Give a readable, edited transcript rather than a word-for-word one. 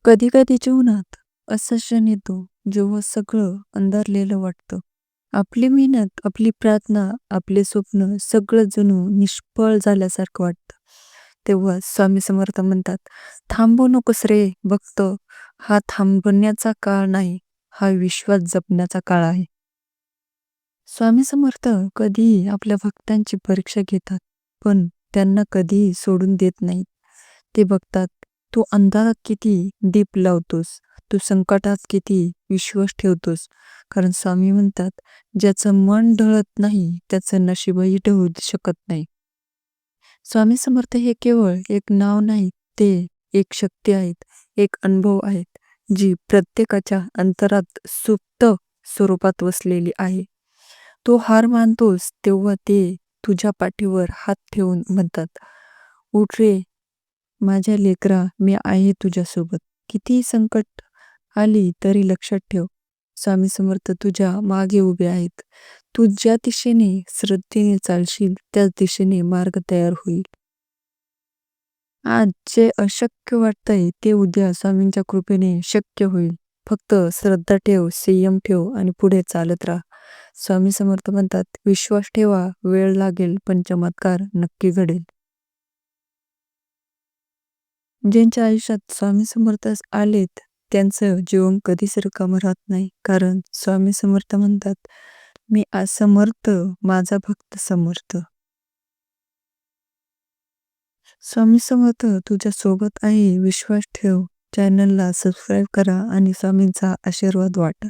कधी-कधी जीवनात असा क्षण येतो, जेव्हा सगळं अंधारलेलं वाटतं. आपली मेहनत, आपली प्रार्थना, आपले स्वप्न सगळं जणू निष्फळ झाल्यासारखं वाटतं. तेव्हा स्वामी समर्थ म्हणतात, "थांबू नकोस रे भक्त, हा थांबण्याचा काळ नाही, हा विश्वास जपण्याचा काळ आहे." स्वामी समर्थ कधीही आपल्या भक्तांची परीक्षा घेतात, पण त्यांना कधीही सोडून देत नाहीत. ते बघतात, तू अंधारात किती दीप लावतोस, तू संकटात किती विश्वास ठेवतोस. कारण स्वामी म्हणतात, ज्याचं मन ढळत नाही, त्याचं नशीबही ढळू शकत नाही. स्वामी समर्थ हे केवळ एक नाव नाही, ते एक शक्ती आहेत, एक अनुभव आहेत, जी प्रत्येकाच्या अंतरात सुप्त स्वरूपात वसलेली आहे. तो हार मानतोस तेव्हा ते तुझ्या पाठीवर हात ठेवून म्हणतात, "उठ रे माझ्या लेकरा, मी आहे तुझ्यासोबत. कितीही संकट आली तरी लक्षात ठेव, स्वामी समर्थ तुझ्या मागे उभे आहेत. तू ज्या दिशेने श्रद्धेने चालशील, त्याच दिशेने मार्ग तयार होईल." आज जे अशक्य वाटतंय ते उद्या स्वामींच्या कृपेने शक्य होईल. फक्त श्रद्धा ठेव, संयम ठेव आणि पुढे चालत राहा. स्वामी समर्थ म्हणतात, विश्वास ठेवा, वेळ लागेल पण चमत्कार नक्की घडेल. ज्यांच्या आयुष्यात स्वामी समर्थ आलेत, त्यांचं जीवन कधीच रिकामं राहत नाही. कारण स्वामी समर्थ म्हणतात, "मी असमर्थ, माझा भक्त समर्थ." स्वामी समर्थ तुझ्या सोबत आहे, विश्वास ठेव. चॅनलला सबस्क्राईब करा आणि स्वामींचा आशीर्वाद वाटा.